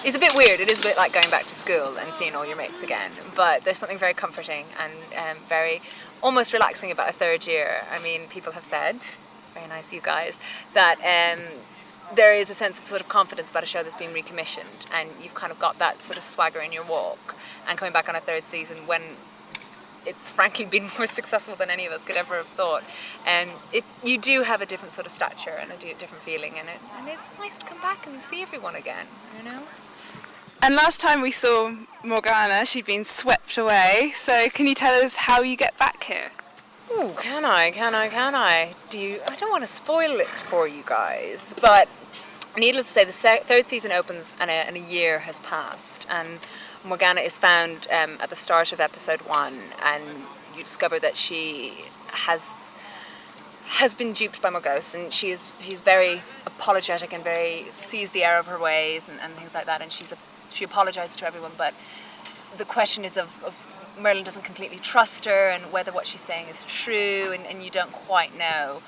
it's a bit weird. It is a bit like going back to school and seeing all your mates again. But there's something very comforting and very almost relaxing about a third year. I mean, people have said, very nice you guys, that there is a sense of sort of confidence about a show that's being recommissioned, and you've kind of got that sort of swagger in your walk. And coming back on a third season when it's frankly been more successful than any of us could ever have thought, and you do have a different sort of stature and a different feeling in it, and it's nice to come back and see everyone again, you know. And last time we saw Morgana, she'd been swept away, so can you tell us how you get back here? Ooh, can I? I don't want to spoil it for you guys, but needless to say, the third season opens and a year has passed, and Morgana is found at the start of episode 1, and you discover that she has been duped by McGrath, and she's very apologetic and sees the error of her ways and things like that, and she apologizes to everyone, but the question is of Merlin doesn't completely trust her and whether what she's saying is true, and you don't quite know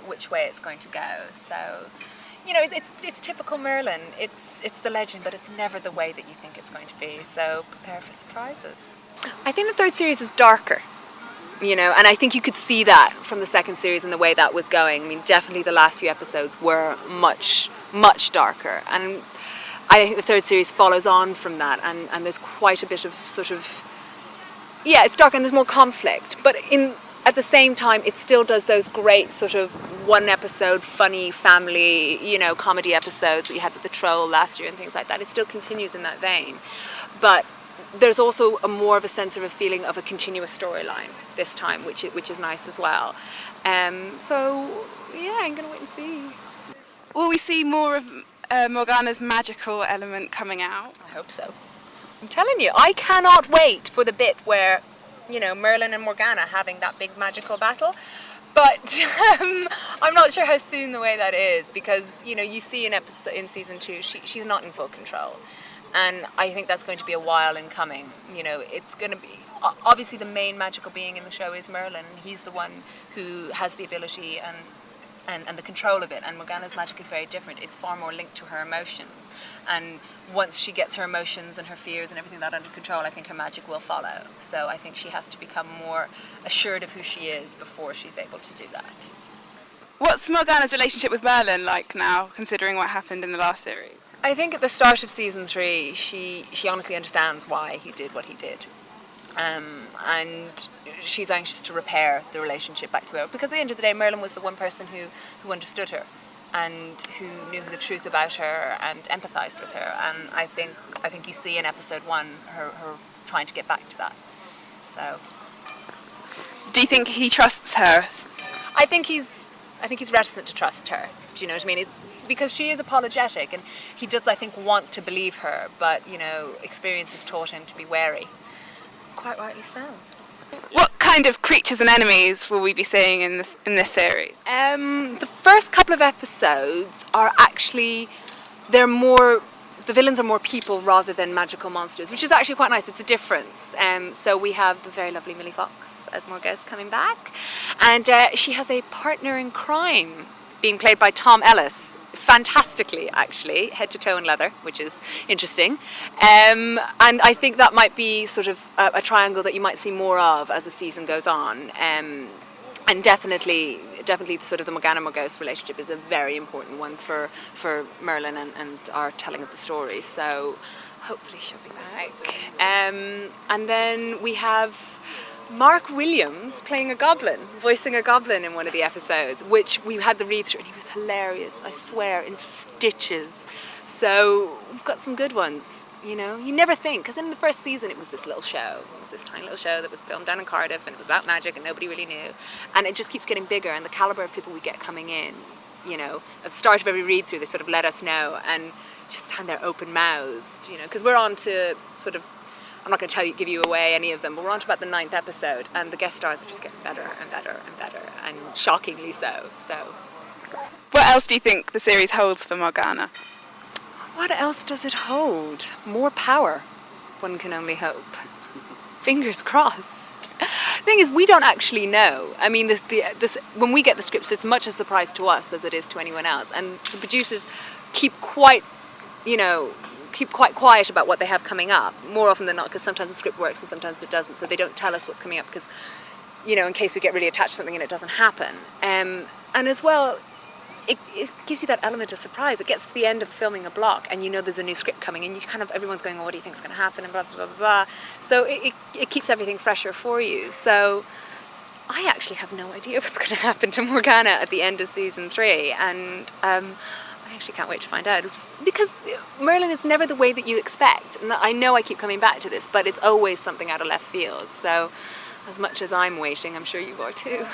which way it's going to go. So, you know, it's typical Merlin. It's the legend, but it's never the way that you think it's going to be. So prepare for surprises. I think the third series is darker, you know, and I think you could see that from the second series and the way that was going. I mean, definitely the last few episodes were much, much darker, and I think the third series follows on from that, and there's quite a bit of sort of, yeah, it's darker and there's more conflict, but at the same time, it still does those great sort of one episode funny family, you know, comedy episodes that you had with the Troll last year and things like that. It still continues in that vein, but there's also more of a sense of a feeling of a continuous storyline this time, which is nice as well. So yeah, I'm gonna wait and see. Will we see more of Morgana's magical element coming out? I hope so. I'm telling you, I cannot wait for the bit where, you know, Merlin and Morgana having that big magical battle. But I'm not sure how soon the way that is, because, you know, you see in season 2, she's not in full control. And I think that's going to be a while in coming. You know, it's going to be, obviously the main magical being in the show is Merlin. He's the one who has the ability and the control of it, and Morgana's magic is very different. It's far more linked to her emotions, and once she gets her emotions and her fears and everything that under control, I think her magic will follow. So I think she has to become more assured of who she is before she's able to do that. What's Morgana's relationship with Merlin like now, considering what happened in the last series? I think at the start of season 3, she honestly understands why he did what he did. And she's anxious to repair the relationship back to her, because at the end of the day, Merlin was the one person who understood her and who knew the truth about her and empathized with her. And I think you see in episode 1 her trying to get back to that. So, do you think he trusts her? I think he's reticent to trust her. Do you know what I mean? It's because she is apologetic, and he does, I think, want to believe her, but, you know, experience has taught him to be wary. Quite rightly so. What kind of creatures and enemies will we be seeing in this series? The first couple of episodes are actually, the villains are more people rather than magical monsters, which is actually quite nice. It's a difference. So we have the very lovely Millie Fox as Morgana coming back, and she has a partner in crime being played by Tom Ellis. Fantastically, actually, head to toe in leather, which is interesting. And I think that might be sort of a triangle that you might see more of as the season goes on. And definitely the sort of the Morgana-Morgause relationship is a very important one for Merlin and our telling of the story. So hopefully she'll be back. And then we have Mark Williams playing a goblin, voicing a goblin in one of the episodes, which we had the read through, and he was hilarious, I swear, in stitches. So we've got some good ones, you know. You never think, because in the first season it was this little show. It was this tiny little show that was filmed down in Cardiff, and it was about magic, and nobody really knew. And it just keeps getting bigger, and the calibre of people we get coming in, you know, at the start of every read through, they sort of let us know, and just stand there open-mouthed, you know, because we're on to sort of, I'm not going to give you away any of them, but we're on to about the 9th episode, and the guest stars are just getting better and better and better, and shockingly so. So, what else do you think the series holds for Morgana? What else does it hold? More power, one can only hope. Fingers crossed. The thing is, we don't actually know. I mean, when we get the scripts, it's much a surprise to us as it is to anyone else, and the producers keep quite, you know, keep quite quiet about what they have coming up, more often than not, because sometimes the script works and sometimes it doesn't, so they don't tell us what's coming up because, you know, in case we get really attached to something and it doesn't happen. And as well, it gives you that element of surprise. It gets to the end of filming a block and you know there's a new script coming and you kind of, everyone's going, oh, what do you think's going to happen, and blah, blah, blah, blah. So it keeps everything fresher for you. So I actually have no idea what's going to happen to Morgana at the end of season 3, and I actually can't wait to find out, because Merlin is never the way that you expect. And I know I keep coming back to this, but it's always something out of left field. So as much as I'm waiting, I'm sure you are too.